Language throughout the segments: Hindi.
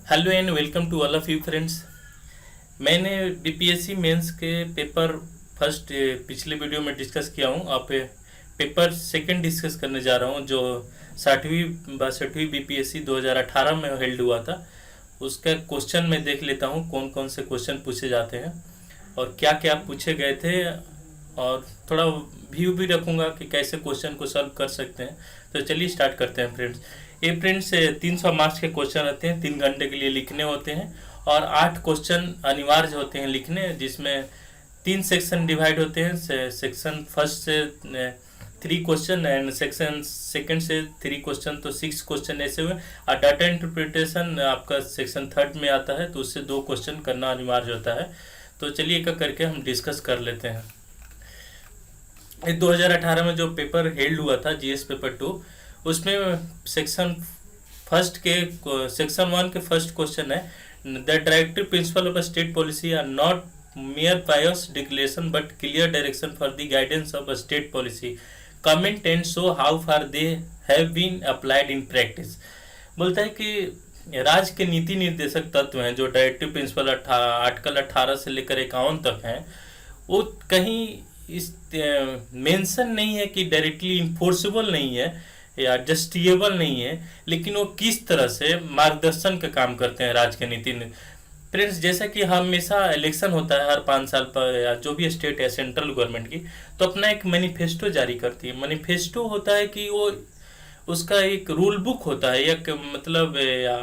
Hello and welcome to all of you friends. मैंने बीपीएससी मेंस के पेपर फर्स्ट पिछले वीडियो में डिस्कस किया हूँ। अब पेपर सेकंड डिस्कस करने जा रहा हूँ, जो 60वीं बीपीएससी 2018 में हेल्ड हुआ था। उसका क्वेश्चन मैं देख लेता हूँ कौन कौन से क्वेश्चन पूछे जाते हैं और क्या क्या पूछे गए थे, और थोड़ा व्यू भी रखूँगा कि कैसे क्वेश्चन को सॉल्व कर सकते हैं। तो चलिए स्टार्ट करते हैं फ्रेंड्स। ये फ्रेंड्स 300 मार्क्स के क्वेश्चन रहते हैं, 3 घंटे के लिए लिखने होते हैं और 8 क्वेश्चन अनिवार्य होते हैं लिखने, जिसमें 3 सेक्शन डिवाइड होते हैं। सेक्शन फर्स्ट से 3 क्वेश्चन एंड सेक्शन सेकंड से 3 क्वेश्चन, तो 6 क्वेश्चन ऐसे हुए। और डाटा इंटरप्रिटेशन आपका सेक्शन थर्ड में आता है, तो उससे 2 क्वेश्चन करना अनिवार्य होता है। तो चलिए एक करके हम डिस्कस कर लेते हैं। 2018 में जो पेपर हेल्ड हुआ था जीएस पेपर 2, उसमें सेक्शन 1 के फर्स्ट क्वेश्चन है, the directive principle of state policy are not mere pious declaration but clear direction for the guidance of a state policy. Comment and show how far they have been applied in practice. बोलता है कि राज्य के नीति निर्देशक तत्व हैं जो डायरेक्टिव प्रिंसिपल आर्टिकल 18 से लेकर 51 तक हैं, वो कहीं इस मेंशन नहीं है कि डायरेक्टली इन्फोर्सेबल नहीं है या जस्टिएबल नहीं है, लेकिन वो किस तरह से मार्गदर्शन का काम करते हैं राज्य के नीति। फ्रेंड्स, जैसा कि हमेशा इलेक्शन होता है हर 5 साल पर, या जो भी स्टेट है सेंट्रल गवर्नमेंट की, तो अपना एक मैनिफेस्टो जारी करती है। मैनिफेस्टो होता है कि वो उसका एक रूल बुक होता है, एक मतलब या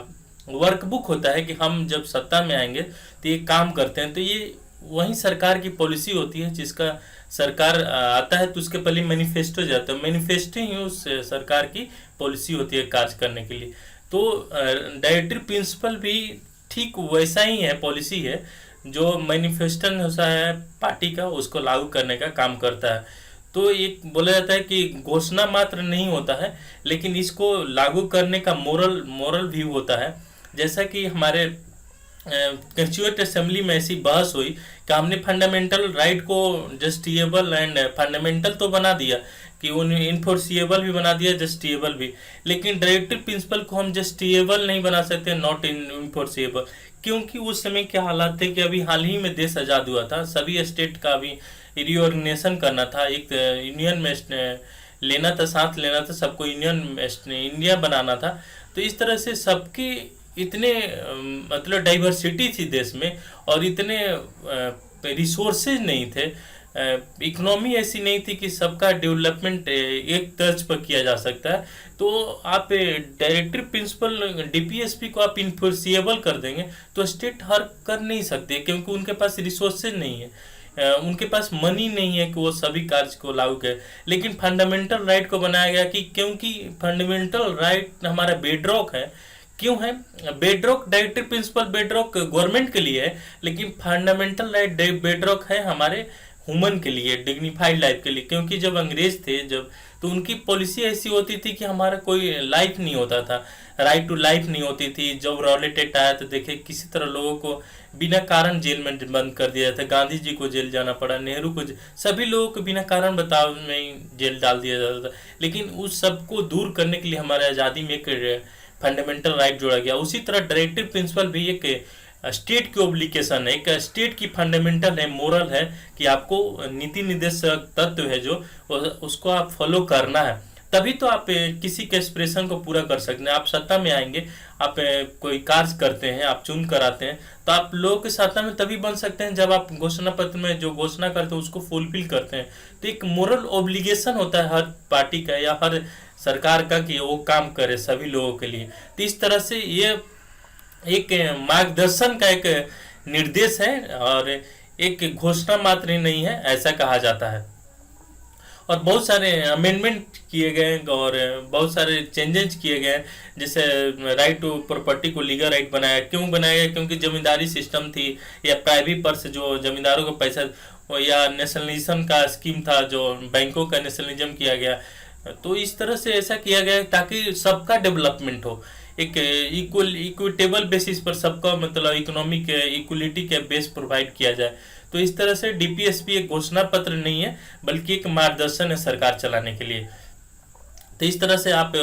वर्क बुक होता है कि हम जब सत्ता में आएंगे तो ये काम करते हैं। तो ये वही सरकार की पॉलिसी होती है, जिसका सरकार आता है तो उसके पहले मैनिफेस्टो जाता है। मैनिफेस्टो ही उस सरकार की पॉलिसी होती है कार्य करने के लिए। तो डायरेक्टिव प्रिंसिपल भी ठीक वैसा ही है, पॉलिसी है जो मैनिफेस्टो होता है पार्टी का, उसको लागू करने का काम करता है। तो एक बोला जाता है कि घोषणा मात्र नहीं होता है, लेकिन इसको लागू करने का मोरल व्यू होता है। जैसा कि हमारे कंस्टिट्यूएंट असेंबली में ऐसी बहस हुई कि हमने फंडामेंटल राइट को जस्टिएबल एंड फंडामेंटल तो बना दिया कि उन्हें इन्फोर्सिएबल भी बना दिया, जस्टिएबल भी, लेकिन डायरेक्टिव प्रिंसिपल को हम जस्टिएबल नहीं बना सकते, नॉट इन्फोर्सिएबल। क्योंकि उस समय क्या हालात थे कि अभी हाल ही में देश आज़ाद हुआ था, सभी स्टेट का अभी रिओर्गेनाइजेशन करना था, एक यूनियन में लेना था, साथ लेना था, सबको यूनियन इंडिया बनाना था। तो इस तरह से सबकी इतने मतलब डाइवर्सिटी थी देश में, और इतने रिसोर्सेज नहीं थे, इकोनॉमी ऐसी नहीं थी कि सबका डेवलपमेंट एक तर्ज पर किया जा सकता है। तो आप डायरेक्टिव प्रिंसिपल डीपीएसपी को आप इन्फोर्सिएबल कर देंगे तो स्टेट हर कर नहीं सकते, क्योंकि उनके पास रिसोर्सेज नहीं है, उनके पास मनी नहीं है कि वो सभी कार्य को लागू करें। लेकिन फंडामेंटल राइट को बनाया गया कि क्योंकि फंडामेंटल राइट हमारा बेडरॉक है। क्यों है bedrock? Directive principle bedrock government के लिए है, लेकिन फंडामेंटल राइट बेडरॉक है हमारे ह्यूमन के लिए, डिग्निफाइड लाइफ के लिए। क्योंकि जब अंग्रेज थे, जब तो उनकी पॉलिसी ऐसी होती थी कि हमारा कोई लाइफ नहीं होता था, राइट टू लाइफ नहीं होती थी। जब रॉलेट एक्ट आया तो देखे किसी तरह लोगों को बिना कारण जेल में बंद कर दिया था, गांधी जी को जेल जाना पड़ा, नेहरू को, सभी लोगों को बिना कारण बताओ में जेल डाल दिया जाता था। लेकिन उस सबको दूर करने के लिए हमारे आज़ादी में एक फंडामेंटल राइट जोड़ा गया। उसी तरह डायरेक्टिव प्रिंसिपल भी एक स्टेट की ओब्लिगेशन है, एक स्टेट की फंडामेंटल है, मोरल है कि आपको नीति निर्देशक तत्व है जो उसको आप फॉलो करना है, तभी तो आप किसी के एक्सप्रेशन को पूरा कर सकते हैं। आप सत्ता में आएंगे, आप कोई कार्य करते हैं, आप चुन कर आते हैं, तो आप लोगों के सत्ता में तभी बन सकते हैं जब आप घोषणा पत्र में जो घोषणा करते हैं उसको फुलफिल करते हैं। तो एक मोरल ओब्लिगेशन होता है हर पार्टी का या हर सरकार का कि वो काम करे सभी लोगों के लिए। तो इस तरह से ये एक मार्गदर्शन का एक निर्देश है और एक घोषणा मात्र ही नहीं है, ऐसा कहा जाता है। और बहुत सारे अमेंडमेंट किए गए और बहुत सारे चेंजेस किए गए, जैसे राइट टू प्रॉपर्टी को लीगल राइट बनाया। क्यों बनाया गया? क्योंकि जमींदारी सिस्टम थी या प्राइवेट पर से जो जमींदारों को पैसा, या नेशनलाइजेशन का स्कीम था जो बैंकों का नेशनलिज्म किया गया। तो इस तरह से ऐसा किया गया ताकि सबका डेवलपमेंट हो, एक इक्विटेबल बेसिस पर सबका मतलब इकोनॉमिक इक्वलिटी के बेस प्रोवाइड किया जाए। तो इस तरह से डीपीएसपी एक घोषणा पत्र नहीं है, बल्कि एक मार्गदर्शन है सरकार चलाने के लिए। तो इस तरह से आप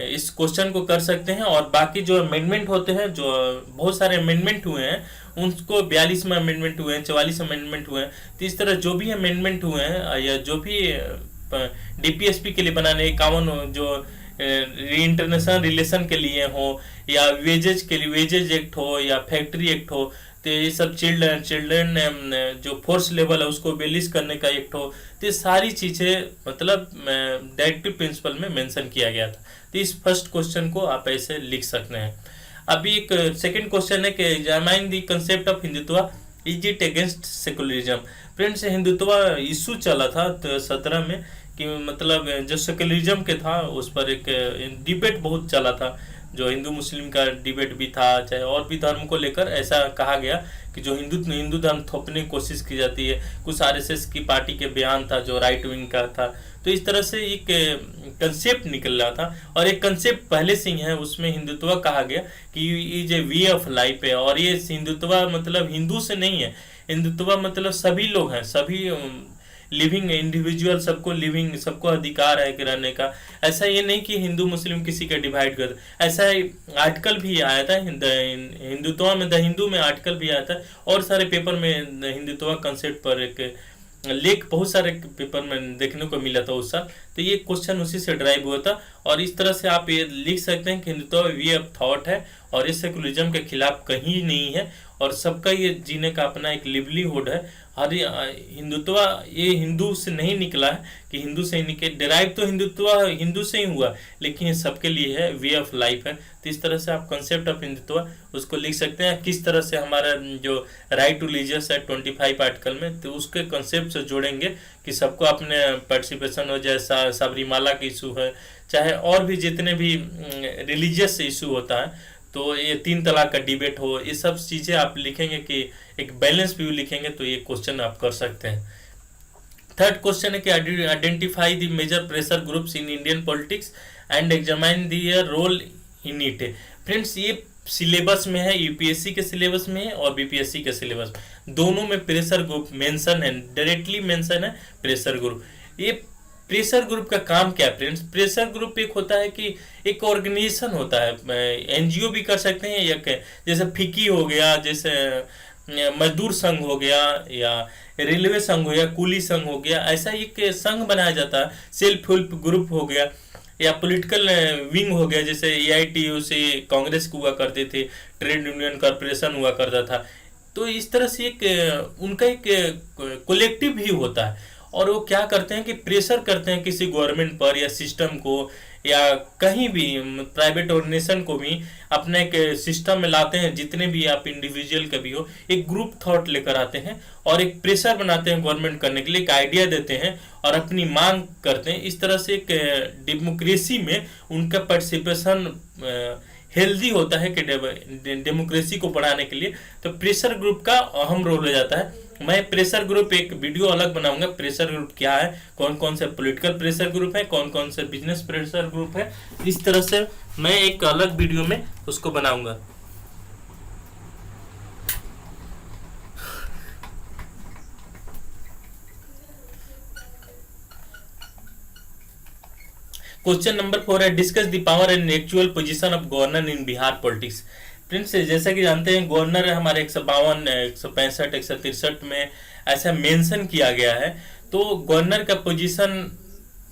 इस क्वेश्चन को कर सकते हैं। और बाकी जो अमेंडमेंट होते हैं, जो बहुत सारे अमेंडमेंट हुए हैं, उनको 42 में अमेंडमेंट हुए हैं, 44 अमेंडमेंट हुए हैं। तो इस तरह जो भी अमेंडमेंट हुए हैं या जो भी डीपीएसपी के लिए बनाने, कामन जो इंटरनेशनल रिलेशन के लिए हो, या वेजेज के लिए वेजेज एक्ट हो, या फैक्ट्री एक्ट हो, तो ये सब चिल्ड्रन जो फोर्स लेवल है उसको बेलिश करने का एक्ट हो, तो ये सारी चीज़ें मतलब डायरेक्टिव प्रिंसिपल में मेंशन किया गया था। तो इस फर्स्ट क्वेश्चन को आप ऐसे लिख सकते हैं। अभी एक सेकंड क्वेश्चन है कि examine the concept of Hindutva, is it against secularism. Friends, Hindutva issue चला था तो 17 में कि मतलब जो सेकुलरिज्म के था उस पर एक डिबेट बहुत चला था, जो हिंदू मुस्लिम का डिबेट भी था, चाहे और भी धर्म को लेकर ऐसा कहा गया कि जो हिंदू धर्म थोपने की कोशिश की जाती है। कुछ आरएसएस की पार्टी के बयान था जो राइट विंग का था। तो इस तरह से एक कंसेप्ट निकल रहा था, और एक कंसेप्ट पहले से ही है, उसमें हिंदुत्व कहा गया कि ये वे ऑफ लाइफ है। और ये हिंदुत्व मतलब हिंदू से नहीं है, हिंदुत्व मतलब सभी लोग हैं, सभी लिविंग इंडिविजुअल, सबको लिविंग, सबको अधिकार है कि रहने का। ऐसा ये नहीं कि हिंदू मुस्लिम किसी का डिवाइड कर, ऐसा आर्टिकल भी आया था हिंदुत्व में, द हिंदू में आर्टिकल भी आया था, और सारे पेपर में हिंदुत्व कंसेप्ट पर एक लेख बहुत सारे पेपर में देखने को मिला था उस साल। तो ये क्वेश्चन उसी से ड्राइव हुआ था, और इस तरह से आप ये लिख सकते हैं कि हिंदुत्व वे ऑफ थॉट है, और ये सेकुलरिज्म के खिलाफ कहीं नहीं है, और सबका ये जीने का अपना एक लिवलीहुड है। हर हिंदुत्व ये हिंदू से नहीं निकला है कि हिंदू से ही निकले, डिराइव तो हिंदुत्व हिंदू से ही हुआ, लेकिन ये सबके लिए है, वे ऑफ लाइफ है। तो इस तरह से आप कंसेप्ट ऑफ हिंदुत्व उसको लिख सकते हैं। किस तरह से हमारा जो राइट टू रिलीजियस है 25 आर्टिकल में, तो उसके कंसेप्ट से जोड़ेंगे कि सबको अपने पार्टिसिपेशन हो, जैसा सबरीमाला का इशू है, चाहे और भी जितने भी रिलीजियस इशू होता है, तो ये 3 तलाक का डिबेट हो, ये सब चीज़ें आप लिखेंगे कि एक बैलेंस व्यू लिखेंगे, तो ये क्वेश्चन आप कर सकते हैं। थर्ड क्वेश्चन है कि identify the major pressure groups in Indian politics and examine the role in it. Friends, ये सिलेबस में है, यूपीएससी के सिलेबस में है और बीपीएससी के सिलेबस, दोनों में प्रेशर ग्रुप मेंशन है, डायरेक्टली मेंशन है प्रेशर ग्रुप। ये प्रेशर ग्रुप का काम क्या है फ्रेंड्स? प्रेशर ग्रुप एक होता है कि एक ऑर्गेनाइजेशन होता है, एनजीओ भी कर सकते हैं, या जैसे फिकी हो गया, जैसे मजदूर संघ हो गया, या रेलवे संघ हो गया, कूली संघ हो गया, ऐसा एक संघ बनाया जाता है। सेल्फ हेल्प ग्रुप हो गया, या पॉलिटिकल विंग हो गया, जैसे एआईटीयू से कांग्रेस हुआ करते थे, ट्रेड यूनियन कॉर्पोरेशन हुआ करता था। तो इस तरह से एक उनका एक कलेक्टिव भी होता है, और वो क्या करते हैं कि प्रेशर करते हैं किसी गवर्नमेंट पर या सिस्टम को, या कहीं भी प्राइवेट ऑर्गेनाइजेशन को भी अपने एक सिस्टम में लाते हैं। जितने भी आप इंडिविजुअल का भी हो, एक ग्रुप थॉट लेकर आते हैं और एक प्रेशर बनाते हैं गवर्नमेंट करने के लिए, एक आइडिया देते हैं और अपनी मांग करते हैं। इस तरह से एक डेमोक्रेसी में उनका पार्टिसिपेशन हेल्दी होता है कि डेमोक्रेसी को बढ़ाने के लिए। तो प्रेशर ग्रुप का अहम रोल हो जाता है। मैं प्रेशर ग्रुप एक वीडियो अलग बनाऊंगा, प्रेशर ग्रुप क्या है, कौन कौन से पॉलिटिकल प्रेशर ग्रुप है, कौन कौन से बिजनेस प्रेशर ग्रुप है, इस तरह से मैं एक अलग वीडियो में उसको बनाऊंगा। क्वेश्चन नंबर 4 है, discuss the power and actual position of governor in Bihar politics. Friends, जैसा कि जानते हैं गवर्नर हमारे 152, 165, 163 में ऐसा मेंशन किया गया है। तो गवर्नर का पोजीशन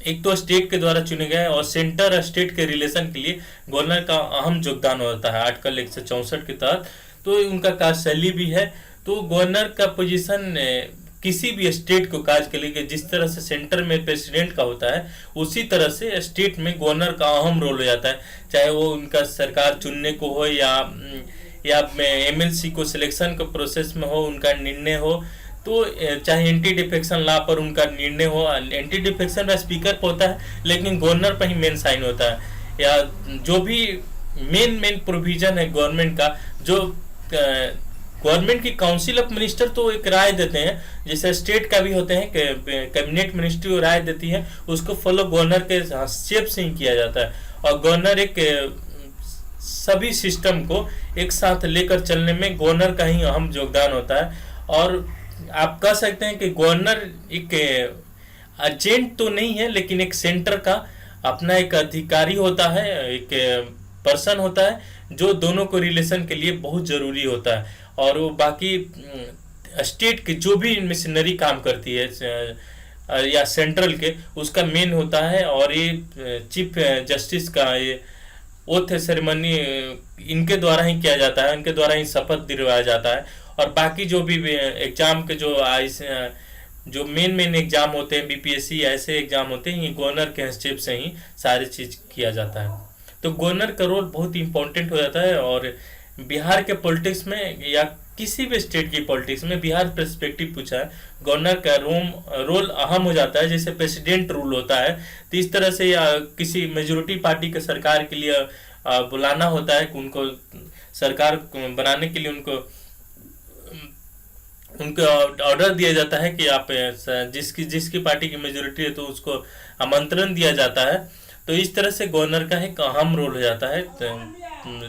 एक तो स्टेट के द्वारा चुने गए, और सेंटर स्टेट के रिलेशन के लिए गवर्नर का अहम योगदान होता है आर्टिकल 164 के तहत। तो उनका कार्यशैली भी है। तो गवर्नर का पोजीशन किसी भी स्टेट को कार्य के लिए जिस तरह से सेंटर में प्रेसिडेंट का होता है, उसी तरह से स्टेट में गवर्नर का अहम रोल हो जाता है। चाहे वो उनका सरकार चुनने को हो, या एमएलसी को सिलेक्शन के प्रोसेस में हो, उनका निर्णय हो, तो चाहे एंटी डिफेक्शन लॉ पर उनका निर्णय हो। एंटी डिफेक्शन का स्पीकर पर होता है, लेकिन गवर्नर पर ही मेन साइन होता है। या जो भी मेन प्रोविजन है गवर्नमेंट का, जो गवर्नमेंट की काउंसिल ऑफ मिनिस्टर तो एक राय देते हैं, जैसे स्टेट का भी होते हैं, कैबिनेट मिनिस्ट्री राय देती है, उसको फॉलो गवर्नर के हस्तक्षेप से ही किया जाता है। और गवर्नर एक सभी सिस्टम को एक साथ लेकर चलने में गवर्नर का ही अहम योगदान होता है। और आप कह सकते हैं कि गवर्नर एक एजेंट तो नहीं है, लेकिन एक सेंटर का अपना एक अधिकारी होता है, एक पर्सन होता है जो दोनों को रिलेशन के लिए बहुत जरूरी होता है, और वो बाकी स्टेट के जो भी मिशनरी काम करती है या सेंट्रल के, उसका मेन होता है। और ये चीफ जस्टिस का ये ओथ सेरेमनी इनके द्वारा ही किया जाता है, इनके द्वारा ही शपथ दिलवाया जाता है। और बाकी जो भी एग्जाम के जो मेन एग्जाम होते हैं, बीपीएससी ऐसे एग्जाम होते हैं, ये गवर्नर के हस्तक्षेप से ही सारी चीज किया जाता है। तो गवर्नर का रोल बहुत इंपॉर्टेंट हो जाता है। और बिहार के पॉलिटिक्स में या किसी भी स्टेट की पॉलिटिक्स में बिहार पर्सपेक्टिव पूछा है, गवर्नर का रोल अहम हो जाता है। जैसे प्रेसिडेंट रूल होता है, तो इस तरह से किसी मेजोरिटी पार्टी के सरकार के लिए बुलाना होता है कि उनको सरकार बनाने के लिए उनको ऑर्डर दिया जाता है कि आप जिसकी पार्टी की मेजोरिटी है तो उसको आमंत्रण दिया जाता है। तो इस तरह से गवर्नर का एक अहम रोल हो जाता है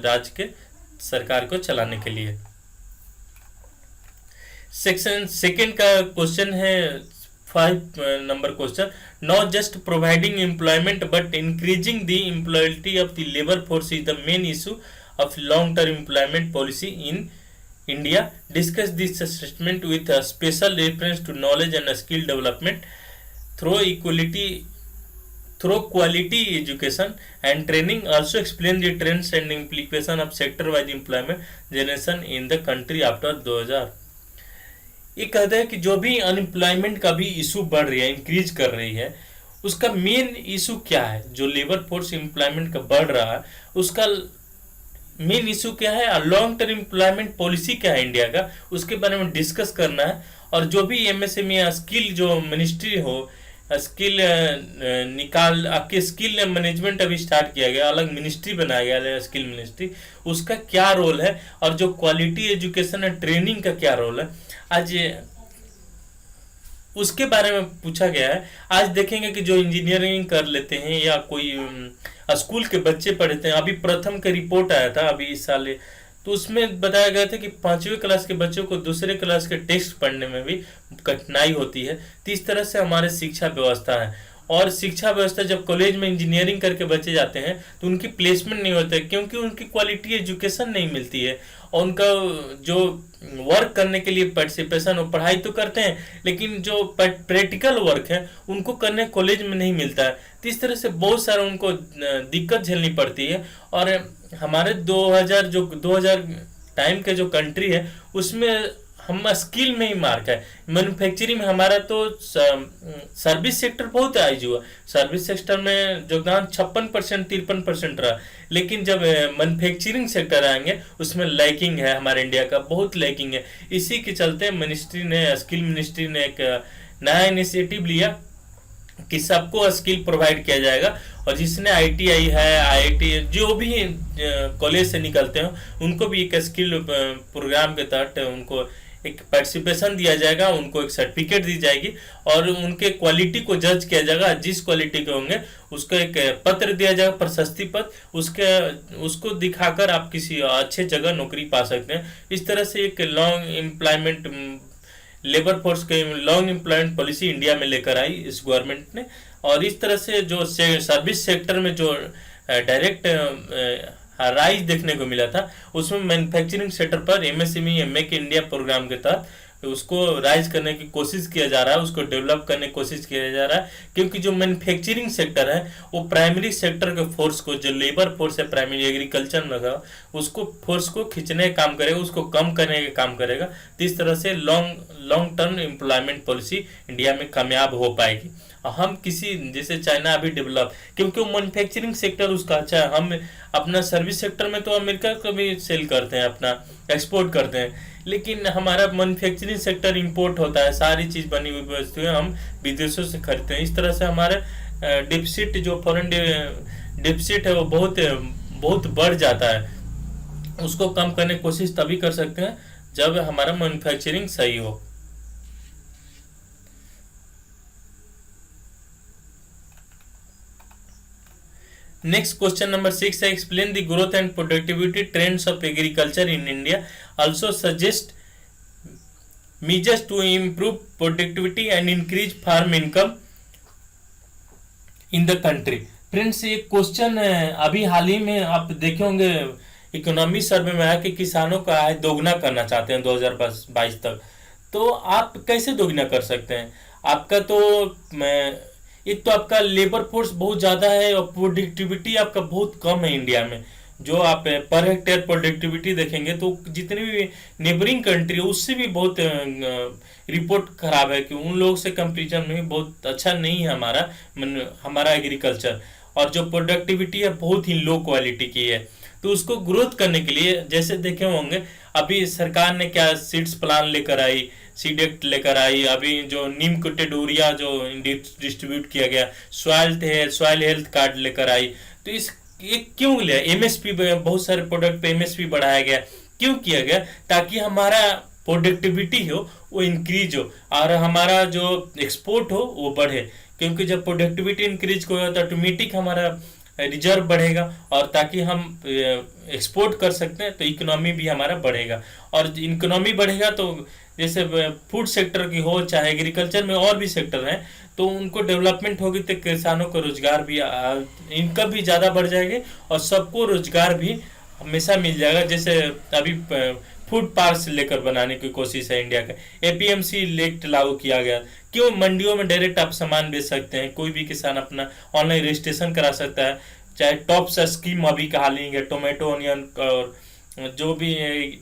राज्य के सरकार को चलाने के लिए। सेक्शन सेकंड का क्वेश्चन है 5 number question, not just providing employment but increasing the employability of the labour force is the main issue of long term employment policy in India. Discuss this assessment with a special reference to knowledge and skill development through quality education and training. Also explain the trends and implication of sector-wise employment generation in the country after 2000. ये कहते हैं कि जो भी अनएम्प्लॉयमेंट का भी इशू बढ़ रही है, इंक्रीज कर रही है, उसका मेन इशू क्या है? जो लेबर फोर्स एम्प्लॉयमेंट का बढ़ रहा है उसका मेन इशू क्या है, लॉन्ग टर्म एम्प्लॉयमेंट पॉलिसी क्या है इंडिया का, उसके बारे में डिस्कस करना है। और जो भी एमएसएमई या स्किल जो मिनिस्ट्री हो, स्किल निकाल आपके स्किल मैनेजमेंट अभी स्टार्ट किया गया, अलग मिनिस्ट्री बनाया गया है स्किल मिनिस्ट्री, उसका क्या रोल है, और जो क्वालिटी एजुकेशन एंड ट्रेनिंग का क्या रोल है, आज उसके बारे में पूछा गया है। आज देखेंगे कि जो इंजीनियरिंग कर लेते हैं या कोई स्कूल के बच्चे पढ़ते हैं, अभी प्रथम का रिपोर्ट आया था अभी इस साल, तो उसमें बताया गया था कि 5वीं क्लास के बच्चों को दूसरे क्लास के टेक्स्ट पढ़ने में भी कठिनाई होती है। तो इस तरह से हमारे शिक्षा व्यवस्था है। और शिक्षा व्यवस्था जब कॉलेज में इंजीनियरिंग करके बच्चे जाते हैं तो उनकी प्लेसमेंट नहीं होता है, क्योंकि उनकी क्वालिटी एजुकेशन नहीं मिलती है। और उनका जो वर्क करने के लिए पार्टिसिपेशन और पढ़ाई तो करते हैं, लेकिन जो प्रैक्टिकल वर्क है उनको करने कॉलेज में नहीं मिलता है। तो इस तरह से बहुत सारा उनको दिक्कत झेलनी पड़ती है। और हमारे 2000 टाइम के जो कंट्री है उसमें हम स्किल में ही मार्क है। मैन्युफैक्चरिंग में हमारा तो सर्विस सेक्टर बहुत आइज हुआ, सर्विस सेक्टर में योगदान 56% 53% रहा, लेकिन जब मैन्युफैक्चरिंग सेक्टर आएंगे उसमें लैकिंग है, हमारे इंडिया का बहुत लैकिंग है। इसी के चलते मिनिस्ट्री ने, स्किल मिनिस्ट्री ने एक नया इनिशिएटिव लिया कि सबको स्किल प्रोवाइड किया जाएगा। और जिसने आईटीआई है, आईआईटी, जो भी कॉलेज से निकलते हैं उनको भी एक स्किल प्रोग्राम के तहत उनको एक पार्टिसिपेशन दिया जाएगा, उनको एक सर्टिफिकेट दी जाएगी और उनके क्वालिटी को जज किया जाएगा। जिस क्वालिटी के होंगे उसका एक पत्र दिया जाएगा, प्रशस्ति पत्र, उसको दिखाकर आप किसी अच्छे जगह नौकरी पा सकते हैं। इस तरह से एक लॉन्ग एम्प्लॉयमेंट, लेबर फोर्स के लॉन्ग एम्प्लॉयमेंट पॉलिसी इंडिया में लेकर आई इस गवर्नमेंट ने। और इस तरह से जो सर्विस सेक्टर में जो डायरेक्ट राइज देखने को मिला था, उसमें मैन्युफैक्चरिंग सेक्टर पर एमएसएमई मेक इंडिया प्रोग्राम के तहत उसको राइज करने की कोशिश किया जा रहा है, उसको डेवलप करने की कोशिश किया जा रहा है। क्योंकि जो मैन्युफैक्चरिंग सेक्टर है वो प्राइमरी सेक्टर के फोर्स को, जो लेबर फोर्स है प्राइमरी एग्रीकल्चर में लगा, उसको फोर्स को खींचने का काम करेगा, उसको कम करने का काम करेगा। तो इस तरह से long term employment policy India में कामयाब हो पाएगी। हम किसी जैसे चाइना अभी डेवलप, क्योंकि वो मैन्युफैक्चरिंग सेक्टर उसका अच्छा है। हम अपना सर्विस सेक्टर में तो अमेरिका को भी सेल करते हैं, अपना एक्सपोर्ट करते हैं, लेकिन हमारा मैन्युफैक्चरिंग सेक्टर इंपोर्ट होता है। सारी चीज़ बनी हुई वस्तुएं हम विदेशों से खरीदते हैं। इस तरह से हमारे डिफिसिट, जो फॉरेन डिफिसिट है वो बहुत बढ़ जाता है। उसको कम करने की कोशिश तभी कर सकते हैं जब हमारा मैन्युफैक्चरिंग सही हो। Next question number 6 है, explain the growth and productivity trends of agriculture in India. Also suggest measures to improve productivity and increase farm income in the country. Friends ये क्वेश्चन अभी हाल ही में आप देखे होंगे, इकोनॉमी सर्वे में आया कि किसानों का आय दोगुना करना चाहते हैं 2022 तक। तो आप कैसे दोगुना कर सकते हैं? आपका तो एक तो आपका लेबर फोर्स बहुत ज़्यादा है और प्रोडक्टिविटी आपका बहुत कम है इंडिया में। जो आप पर हेक्टेयर प्रोडक्टिविटी देखेंगे तो जितनी भी नेबरिंग कंट्री है उससे भी बहुत रिपोर्ट खराब है, कि उन लोगों से कंपेरिजन में भी बहुत अच्छा नहीं है हमारा एग्रीकल्चर। और जो प्रोडक्टिविटी है बहुत ही लो क्वालिटी की है। तो उसको ग्रोथ करने के लिए जैसे देखे होंगे, अभी सरकार ने क्या सीड्स प्लान लेकर आई, सीड एक्ट लेकर आई, अभी जो नीम कोटेड यूरिया जो डिस्ट्रीब्यूट किया गया, सॉइल हेल्थ कार्ड लेकर आई। तो इस ये क्यों लिया? एमएसपी, बहुत सारे प्रोडक्ट पे एमएसपी बढ़ाया गया। क्यों किया गया? ताकि हमारा प्रोडक्टिविटी हो वो इंक्रीज हो और हमारा जो एक्सपोर्ट हो वो बढ़े। क्योंकि जब प्रोडक्टिविटी इंक्रीज होगा तो ऑटोमेटिक हमारा रिजर्व बढ़ेगा, और ताकि हम एक्सपोर्ट कर सकते हैं तो इकोनॉमी भी हमारा बढ़ेगा। और इकोनॉमी बढ़ेगा तो जैसे फूड सेक्टर की हो चाहे एग्रीकल्चर में और भी सेक्टर हैं, तो उनको डेवलपमेंट होगी तो किसानों को रोजगार भी, इनकम भी ज़्यादा बढ़ जाएगी और सबको रोजगार भी हमेशा मिल जाएगा। जैसे अभी फूड पार्क लेकर बनाने की कोशिश है इंडिया का, एपीएमसी एक्ट लागू किया गया। क्यों? मंडियों में डायरेक्ट आप सामान बेच सकते हैं, कोई भी किसान अपना ऑनलाइन रजिस्ट्रेशन करा सकता है। चाहे टॉप सा स्कीम अभी कहा लेंगे, टोमेटो ऑनियन और जो भी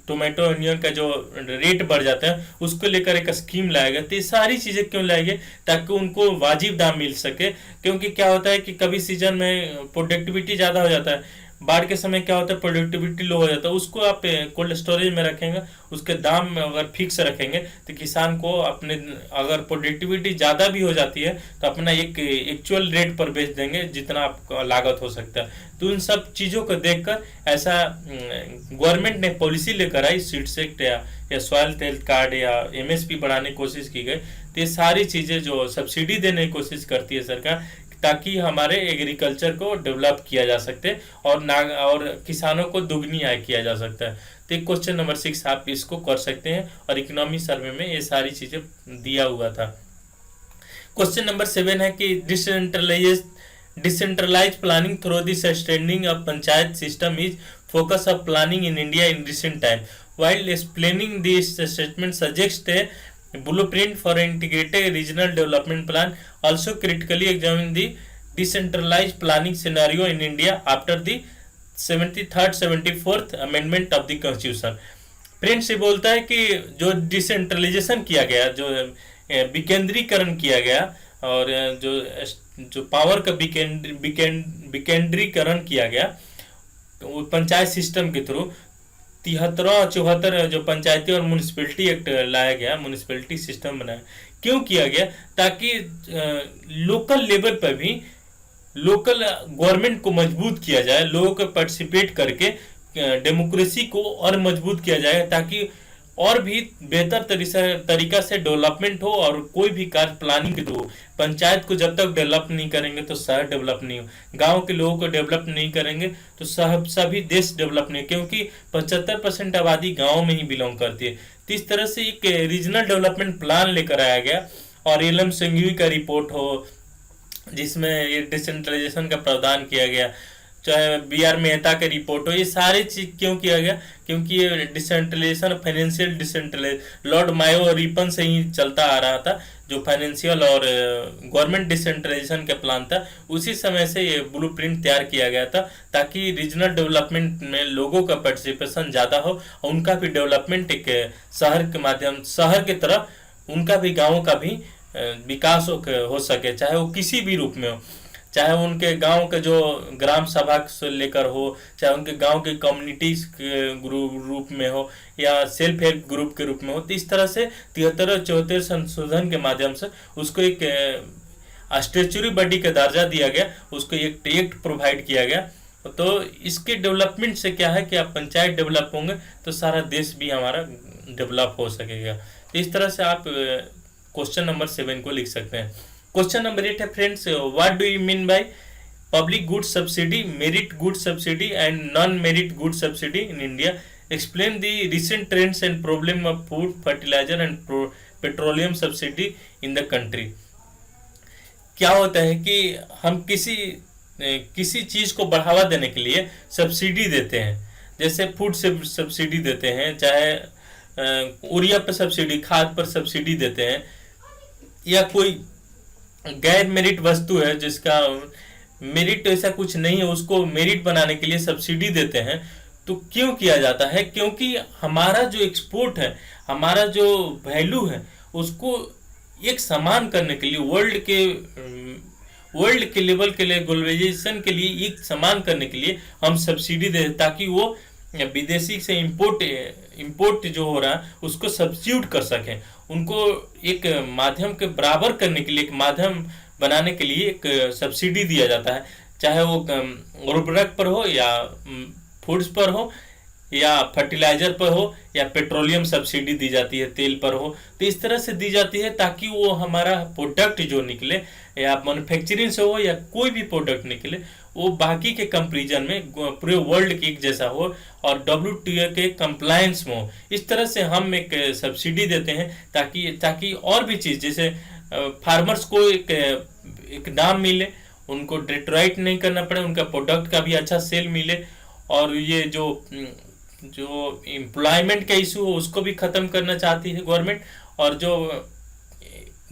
टोमेटो ऑनियन का जो रेट बढ़ जाता है उसको लेकर एक स्कीम लाएगा। तो ये सारी चीज़ें क्यों लाएंगे? ताकि उनको वाजिब दाम मिल सके। क्योंकि क्या होता है कि कभी सीजन में प्रोडक्टिविटी ज़्यादा हो जाता है, बाढ़ के समय क्या होता है प्रोडक्टिविटी लो हो जाता है, उसको आप कोल्ड स्टोरेज में रखेंगे, उसके दाम अगर फिक्स रखेंगे तो किसान को अपने, अगर प्रोडक्टिविटी ज़्यादा भी हो जाती है तो अपना एक एक्चुअल रेट पर बेच देंगे जितना आपका लागत हो सकता है। तो इन सब चीज़ों को देखकर ऐसा गवर्नमेंट ने पॉलिसी लेकर आई, सीड्स एक्ट या सॉइल हेल्थ कार्ड या एमएसपी बढ़ाने की कोशिश की गई। तो ये सारी चीज़ें जो सब्सिडी देने की कोशिश करती है सरकार, ताकि हमारे एग्रीकल्चर को डेवलप किया जा सकते और किसानों को दुगनी आय किया जा सकता है। तो क्वेश्चन नंबर 6 आप इसको कर सकते हैं और इकोनॉमी सर्वे में ये सारी चीज़ें दिया हुआ था। क्वेश्चन नंबर 7 है कि decentralise planning through the sustaining of panchayat system is focus of planning in India in recent time. While explaining this statement suggests a blueprint for an integrated regional development plan, also critically examine the decentralized planning scenario in India after the 73rd 74th amendment of the constitution। Print से बोलता है कि जो डिसेंट्रलाइजेशन किया गया, जो विकेंद्रीकरण किया गया और जो जो पावर का विकेंद्रीकरण किया गया पंचायत सिस्टम के थ्रू, 73 जो पंचायती और म्यूनिसिपैलिटी एक्ट लाया गया, म्यूनिसिपैलिटी सिस्टम बनाया। क्यों किया गया? ताकि लोकल लेवल पर भी लोकल गवर्नमेंट को मजबूत किया जाए, लोगों को पार्टिसिपेट करके डेमोक्रेसी को और मजबूत किया जाए, ताकि और भी बेहतर तरीका से डेवलपमेंट हो। और कोई भी कार्य प्लानिंग के थ्रू, पंचायत को जब तक डेवलप नहीं करेंगे तो शहर डेवलप नहीं हो, गांव के लोगों को डेवलप नहीं करेंगे तो सभी देश डेवलप नहीं, क्योंकि 75% आबादी गाँव में ही बिलोंग करती है। तो इस तरह से एक रीजनल डेवलपमेंट प्लान लेकर आया गया और एलएम संघवी का रिपोर्ट हो जिसमें ये डिसेंट्रलाइजेशन का प्रावधान किया गया, चाहे बी आर मेहता के रिपोर्ट हो। ये सारे चीज क्यों किया गया? क्योंकि ये डिसेंट्रलाइजेशन, फाइनेंशियल डिसेंट्रलाइजेशन लॉर्ड मायो रिपन से ही चलता आ रहा था। जो फाइनेंशियल और गवर्नमेंट डिसेंट्रलाइजेशन का प्लान था, उसी समय से ये ब्लूप्रिंट तैयार किया गया था, ताकि रीजनल डेवलपमेंट में लोगों का पार्टिसिपेशन ज़्यादा हो और उनका भी डेवलपमेंट एक शहर के माध्यम, शहर की तरह उनका भी, गाँव का भी विकास हो सके, चाहे वो किसी भी रूप में हो, चाहे उनके गांव के जो ग्राम सभा से लेकर हो, चाहे उनके गांव के कम्युनिटीज के रूप में हो या सेल्फ हेल्प ग्रुप के रूप में हो। तो इस तरह से 73-74 संशोधन के माध्यम से उसको एक स्टेचुरी बॉडी का दर्जा दिया गया, उसको एक एक्ट प्रोवाइड किया गया। तो इसके डेवलपमेंट से क्या है कि आप पंचायत डेवलप होंगे तो सारा देश भी हमारा डेवलप हो सकेगा। तो इस तरह से आप क्वेश्चन नंबर 7 को लिख सकते हैं। क्वेश्चन नंबर 8 है friends, what do you mean by public good subsidy, merit good subsidy and non merit good subsidy in India? Explain the recent trends and problem of food, fertiliser and petroleum subsidy in the country. क्या होता है कि हम किसी किसी चीज को बढ़ावा देने के लिए सब्सिडी देते हैं, जैसे फूड से सब्सिडी देते हैं, चाहे यूरिया पर सब्सिडी, खाद पर सब्सिडी देते हैं, या कोई गैर मेरिट वस्तु है जिसका मेरिट ऐसा कुछ नहीं है उसको मेरिट बनाने के लिए सब्सिडी देते हैं। तो क्यों किया जाता है? क्योंकि हमारा जो एक्सपोर्ट है, हमारा जो वैल्यू है, उसको एक समान करने के लिए वर्ल्ड के लेवल के लिए, ग्लोबलाइजेशन के लिए एक समान करने के लिए हम सब्सिडी दे, ताकि वो विदेशी से इंपोर्ट जो हो रहा है उसको सब्स्टिट्यूट कर सकें, उनको एक माध्यम के बराबर करने के लिए, एक माध्यम बनाने के लिए एक सब्सिडी दिया जाता है, चाहे वो उर्वरक पर हो, या फूड्स पर हो, या फर्टिलाइजर पर हो, या पेट्रोलियम सब्सिडी दी जाती है, तेल पर हो। तो इस तरह से दी जाती है ताकि वो हमारा प्रोडक्ट जो निकले, या मैन्युफैक्चरिंग से हो या कोई भी प्रोडक्ट निकले, वो बाकी के कंपेरिजन में पूरे वर्ल्ड के एक जैसा हो और WTO के कंप्लायंस में हो। इस तरह से हम एक सब्सिडी देते हैं ताकि और भी चीज़, जैसे फार्मर्स को एक दाम मिले, उनको डिट्रॉइट नहीं करना पड़े, उनका प्रोडक्ट का भी अच्छा सेल मिले, और ये जो एम्प्लॉयमेंट का इशू हो उसको भी ख़त्म करना चाहती है गवर्नमेंट, और जो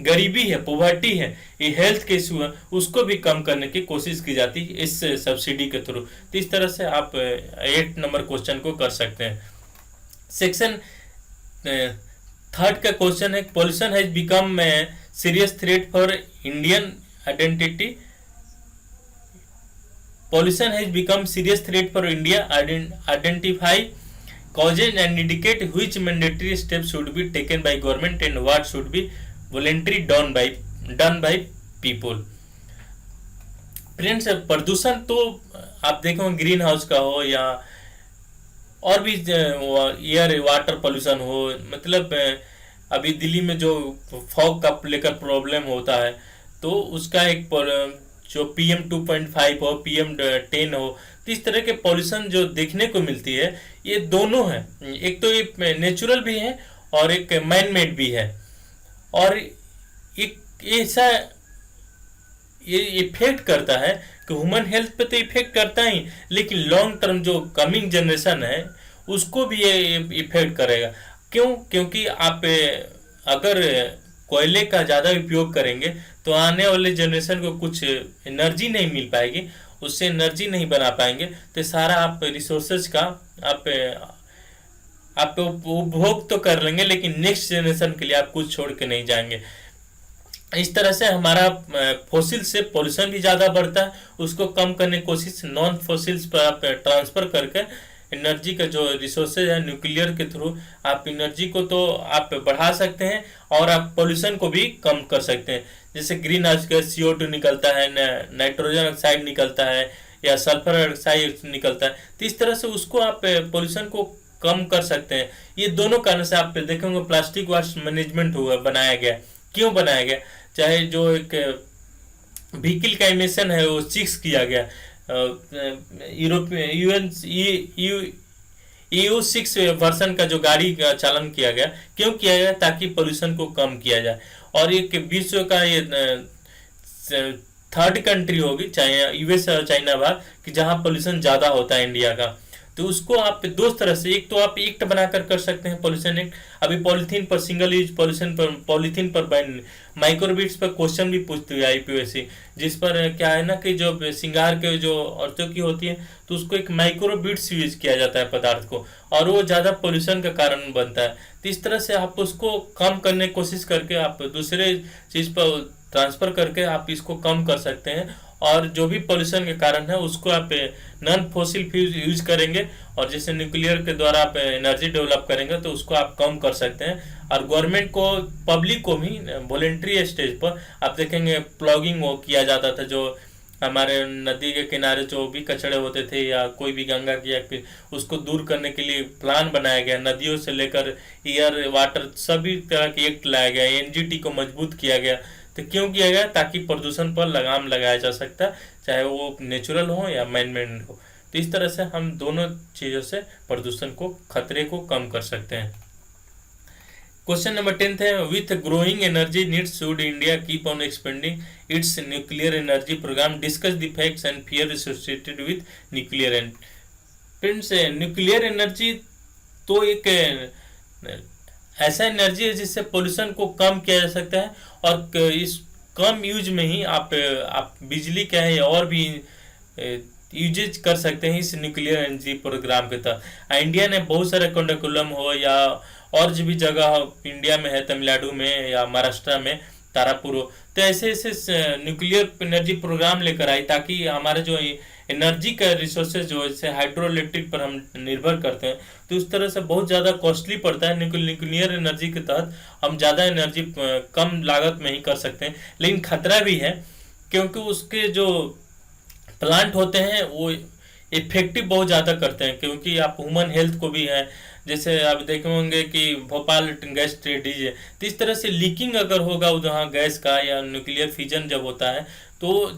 गरीबी है, पोवर्टी है, ये हेल्थ के इशू है, उसको भी कम करने की कोशिश की जाती है इस सब्सिडी के थ्रू। तो इस तरह से आप 8 नंबर क्वेश्चन को कर सकते हैं। सेक्शन 3 का क्वेश्चन है, pollution has become serious threat for Indian identity. Pollution has become serious threat for India. Identify causes and indicate which mandatory steps should be taken by government and what should be voluntary done by people. Friends, प्रदूषण तो आप देखो ग्रीन हाउस का हो या और भी एयर वाटर पोल्यूशन हो, मतलब अभी दिल्ली में जो फॉग का लेकर प्रॉब्लम होता है, तो उसका एक जो PM 2.5 हो, PM 10 हो, तो इस तरह के पॉल्यूशन जो देखने को मिलती है, ये दोनों है, एक तो ये नेचुरल भी है और एक मैन मेड भी है, और एक ऐसा ये इफेक्ट करता है कि ह्यूमन हेल्थ पे तो इफेक्ट करता ही, लेकिन लॉन्ग टर्म जो कमिंग जनरेशन है उसको भी ये इफेक्ट करेगा। क्यों? क्योंकि आप अगर कोयले का ज़्यादा उपयोग करेंगे तो आने वाले जनरेशन को कुछ एनर्जी नहीं मिल पाएगी, उससे एनर्जी नहीं बना पाएंगे, तो सारा आप रिसोर्सेज का आप उपभोग तो कर लेंगे, लेकिन नेक्स्ट जनरेशन के लिए आप कुछ छोड़ के नहीं जाएंगे। इस तरह से हमारा फॉसिल से पोल्यूशन भी ज़्यादा बढ़ता है, उसको कम करने की कोशिश नॉन फॉसिल्स पर आप ट्रांसफ़र करके एनर्जी का जो रिसोर्सेज है न्यूक्लियर के थ्रू आप एनर्जी को तो आप बढ़ा सकते हैं और आप पोल्यूशन को भी कम कर सकते हैं। जैसे ग्रीन हाउस गैस CO2 निकलता है, नाइट्रोजन ऑक्साइड निकलता है, या सल्फर ऑक्साइड निकलता है, तो इस तरह से उसको आप पोल्यूशन को कम कर सकते हैं। ये दोनों कारण से आप देखेंगे प्लास्टिक वेस्ट मैनेजमेंट हुआ बनाया गया। क्यों बनाया गया? चाहे जो एक व्हीकल का एमिशन है वो 6 किया गया, EU 6 वर्सन का जो गाड़ी का चालन किया गया, क्यों किया गया? ताकि पोल्यूशन को कम किया जाए। और एक विश्व का ये 3rd कंट्री होगी, चाहे US और चाइना बाद, कि जहाँ पोल्यूशन ज़्यादा होता है इंडिया का। तो उसको आप दो तरह से, एक तो आप एक्ट बनाकर कर सकते हैं, पॉल्यूशन एक्ट। अभी पॉलीथीन पर, सिंगल यूज पॉल्यूशन पर, पॉलीथीन पर बैन, माइक्रोबिट्स पर क्वेश्चन भी पूछती है IPSC, जिस पर क्या है ना कि जो श्रृंगार के जो औरतों की होती है तो उसको एक माइक्रोबिट्स यूज किया जाता है पदार्थ को, और वो ज़्यादा पॉल्यूशन का कारण बनता है। तो इस तरह से आप उसको कम करने की कोशिश करके आप दूसरे चीज़ पर ट्रांसफ़र करके आप इसको कम कर सकते हैं, और जो भी पॉल्यूशन के कारण है उसको आप नॉन फॉसिल फ्यूल यूज करेंगे, और जैसे न्यूक्लियर के द्वारा आप एनर्जी डेवलप करेंगे तो उसको आप कम कर सकते हैं। और गवर्नमेंट को, पब्लिक को भी वॉलेंट्री स्टेज पर आप देखेंगे प्लॉगिंग वो किया जाता था, जो हमारे नदी के किनारे जो भी कचड़े होते थे या कोई भी गंगा की, या उसको दूर करने के लिए प्लान बनाया गया। नदियों से लेकर एयर वाटर सभी तरह के एक्ट लाया गया, NGT को मजबूत किया गया। तो क्यों किया गया? ताकि प्रदूषण पर लगाम लगाया जा सकता है, चाहे वो नेचुरल हो या मैन मेड हो। तो इस तरह से हम दोनों चीज़ों से प्रदूषण को, खतरे को कम कर सकते हैं। क्वेश्चन नंबर 10 है, with growing energy needs should India keep on expanding its nuclear energy programme, discuss the facts and fear associated with nuclear and. Friends, nuclear energy तो एक ऐसा एनर्जी है जिससे पोल्यूशन को कम किया जा सकता है, और इस कम यूज में ही आप बिजली क्या है और भी यूजेज कर सकते हैं इस न्यूक्लियर एनर्जी प्रोग्राम के तहत। इंडिया ने बहुत सारे कुंडकुलम हो या और जो भी जगह इंडिया में है, तमिलनाडु में या महाराष्ट्र में तारापुर हो, तो ऐसे ऐसे न्यूक्लियर एनर्जी प्रोग्राम लेकर आई ताकि हमारे जो एनर्जी का रिसोर्सेज जो जैसे हाइड्रो इलेक्ट्रिक पर हम निर्भर करते हैं, तो उस तरह से बहुत ज़्यादा कॉस्टली पड़ता है। न्यूक्लियर एनर्जी के तहत हम ज़्यादा एनर्जी कम लागत में ही कर सकते हैं, लेकिन खतरा भी है क्योंकि उसके जो प्लांट होते हैं वो इफेक्टिव बहुत ज़्यादा करते हैं, क्योंकि आप ह्यूमन हेल्थ को भी है, जैसे आप देखे होंगे कि भोपाल गैस ट्रेडीज है, तो इस तरह से लीकिंग अगर होगा वहाँ गैस का या न्यूक्लियर फिजन जब होता है तो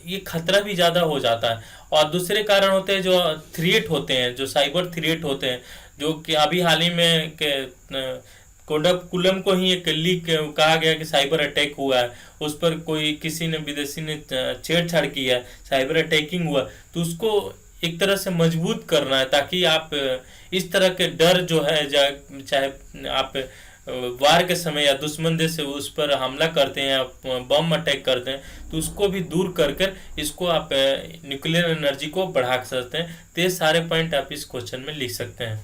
ये खतरा भी ज़्यादा हो जाता है। और दूसरे कारण होते हैं जो थ्रेट होते हैं, जो साइबर थ्रेट होते हैं, जो कि अभी हाल ही में कोडाकुलम को ही एक लीक कहा गया कि साइबर अटैक हुआ है, उस पर कोई किसी ने विदेशी ने छेड़छाड़ की है, साइबर अटैकिंग हुआ, तो उसको एक तरह से मजबूत करना है ताकि आप इस तरह के डर जो है, चाहे आप वार के समय या दुश्मन देश से उस पर हमला करते हैं या बम अटैक करते हैं, तो उसको भी दूर कर कर इसको आप न्यूक्लियर एनर्जी को बढ़ा सकते हैं। तो ये सारे पॉइंट आप इस क्वेश्चन में लिख सकते हैं।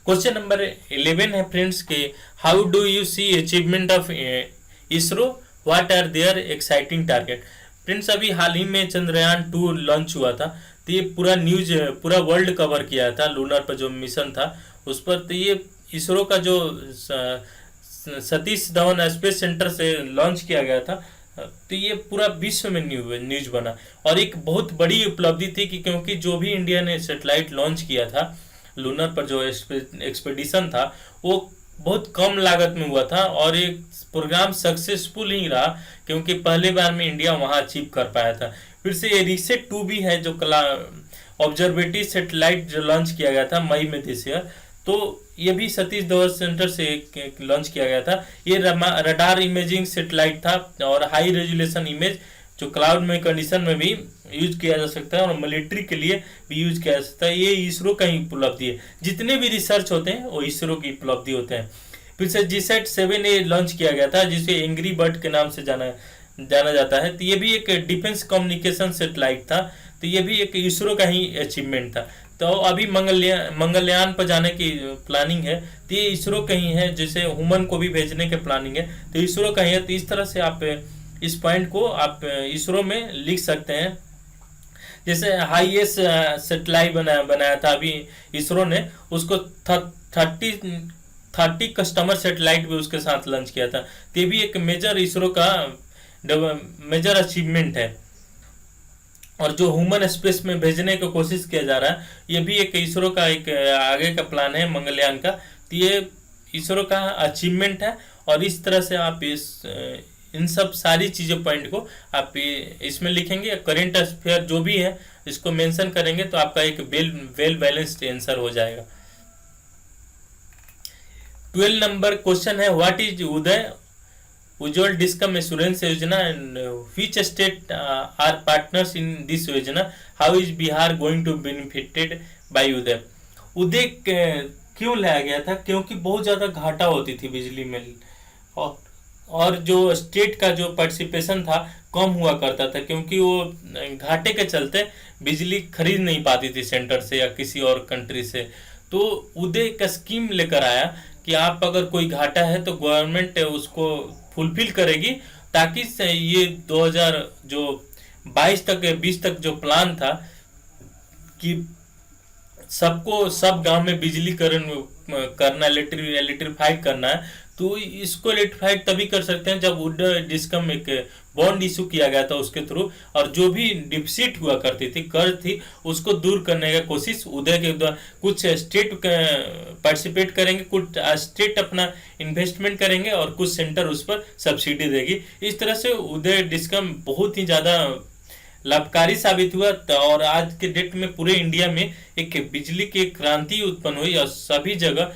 क्वेश्चन नंबर 11 है फ्रेंड्स के, how do you see achievement of ISRO, what are their exciting target. Friends, अभी हाल ही में चंद्रयान 2 लॉन्च हुआ था, तो ये पूरा न्यूज पूरा वर्ल्ड कवर किया था, लूनर पर जो मिशन था उस पर। तो ये इसरो का जो सतीश धवन स्पेस सेंटर से लॉन्च किया गया था, तो ये पूरा विश्व में न्यूज बना और एक बहुत बड़ी उपलब्धि थी कि क्योंकि जो भी इंडिया ने सैटेलाइट लॉन्च किया था लूनर पर, जो एक्सपेडिशन था वो बहुत कम लागत में हुआ था और ये प्रोग्राम सक्सेसफुल ही रहा क्योंकि पहले बार में इंडिया वहां अचीव कर पाया था। फिर से ये रीसेट 2 भी है जो ऑब्जर्वेटरी सैटेलाइट जो लॉन्च किया गया था मई में दिस ईयर, तो ये भी सतीश धवन सेंटर से लॉन्च किया गया था। ये रडार इमेजिंग सैटेलाइट था और हाई रेजोल्यूशन इमेज जो क्लाउड में कंडीशन में भी यूज किया जा सकता है और मिलिट्री के लिए भी यूज किया जा सकता है। ये इसरो का ही उपलब्धि है, जितने भी रिसर्च होते हैं वो इसरो की उपलब्धि होते हैं। फिर से जीसैट 7A लॉन्च किया गया था जिसे एंग्री बर्ड के नाम से जाना जाता है। तो ये भी एक डिफेंस कम्युनिकेशन सैटेलाइट था, तो ये भी एक इसरो का ही अचीवमेंट था। तो अभी मंगलयान पर जाने की प्लानिंग है, तो ये इसरो का ही है, जैसे ह्यूमन को भी भेजने के प्लानिंग है तो इसरो का ही है। तो इस तरह से आप इस पॉइंट को आप इसरो में लिख सकते हैं। जैसे हाईएस्ट सैटेलाइट बनाया था अभी इसरो ने, उसको 30 कस्टमर सैटेलाइट भी उसके साथ लॉन्च किया था। तो ये भी एक मेजर इसरो का मेजर अचीवमेंट है। और जो ह्यूमन स्पेस में भेजने की कोशिश किया जा रहा है, ये भी एक इसरो का एक आगे का प्लान है मंगलयान का, तो ये इसरो का अचीवमेंट है। और इस तरह से आप इन सब सारी चीज़ों पॉइंट को आप इसमें लिखेंगे, करेंट अफेयर जो भी है इसको मेंशन करेंगे तो आपका एक वेल बैलेंस्ड आंसर हो जाएगा। 12 नंबर क्वेश्चन है, what is Uday Ujjwal DISCOM assurance Yojana and which state are partners in this Yojana, how is Bihar going to benefited by Uday. Uday क्यों लाया गया था, क्योंकि बहुत ज़्यादा घाटा होती थी बिजली में और जो स्टेट का जो पार्टिसिपेशन था कम हुआ करता था क्योंकि वो घाटे के चलते बिजली खरीद नहीं पाती थी सेंटर से या किसी और कंट्री से। तो उदय का स्कीम लेकर आया कि आप अगर कोई घाटा है तो गवर्नमेंट उसको फुलफिल करेगी, ताकि ये 2022 तक 20 तक जो प्लान था कि सबको सब गांव में बिजलीकरण करना, इलेक्ट्रीफाइड करना है, तो इसको इलेक्ट्रीफाइड तभी कर सकते हैं जब उदय डिस्कम एक बॉन्ड इशू किया गया था उसके थ्रू, और जो भी डिफिसिट हुआ करती थी, कर्ज थी, उसको दूर करने का कोशिश उदय के द्वारा। कुछ स्टेट पार्टिसिपेट करेंगे, कुछ स्टेट अपना इन्वेस्टमेंट करेंगे और कुछ सेंटर उस पर सब्सिडी देगी। इस तरह से उदय डिस्कम बहुत ही ज़्यादा लाभकारी साबित हुआ और आज के डेट में पूरे इंडिया में एक बिजली की क्रांति उत्पन्न हुई और सभी जगह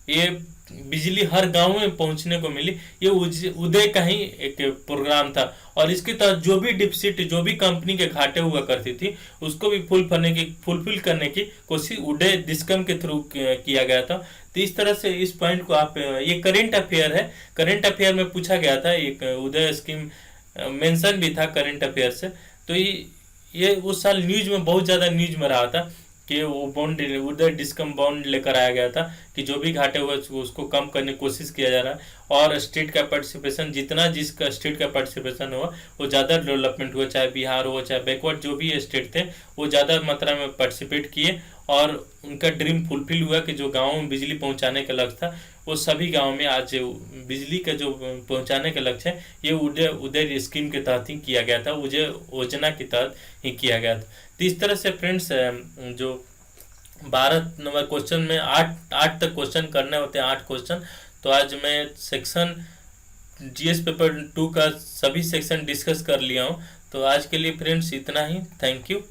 ये बिजली हर गांव में पहुंचने को मिली। ये उदय का ही एक प्रोग्राम था और इसके तहत जो भी डिपसिट, जो भी कंपनी के घाटे हुआ करती थी, उसको भी फुलफिल करने की कोशिश उदय डिस्कम के थ्रू किया गया था। तो इस तरह से इस पॉइंट को आप, ये करेंट अफेयर है, करेंट अफेयर में पूछा गया था, एक उदय स्कीम मेंशन भी था करेंट अफेयर से। तो ये उस साल न्यूज में, बहुत ज़्यादा न्यूज में रहा था कि वो बॉन्ड, उधर डिस्कम बॉन्ड लेकर आया गया था कि जो भी घाटे हुए उसको कम करने की कोशिश किया जा रहा है, और स्टेट का पार्टिसिपेशन, जितना जिसका स्टेट का पार्टिसिपेशन हुआ वो ज़्यादा डेवलपमेंट हुआ, चाहे बिहार हो चाहे बैकवर्ड जो भी स्टेट थे वो ज़्यादा मात्रा में पार्टिसिपेट किए, और उनका ड्रीम फुलफिल हुआ कि जो गाँव में बिजली पहुँचाने का लक्ष्य था वो सभी गाँव में आज बिजली का जो पहुँचाने का लक्ष्य है ये उदय उदय स्कीम के तहत ही किया गया था, उदय योजना के तहत ही किया गया था। तो इस तरह से फ्रेंड्स, जो 12 नंबर क्वेश्चन में आठ आठ तक क्वेश्चन करने होते हैं, 8 क्वेश्चन। तो आज मैं सेक्शन जीएस पेपर 2 का सभी सेक्शन डिस्कस कर लिया हूँ। तो आज के लिए फ्रेंड्स इतना ही। Thank you.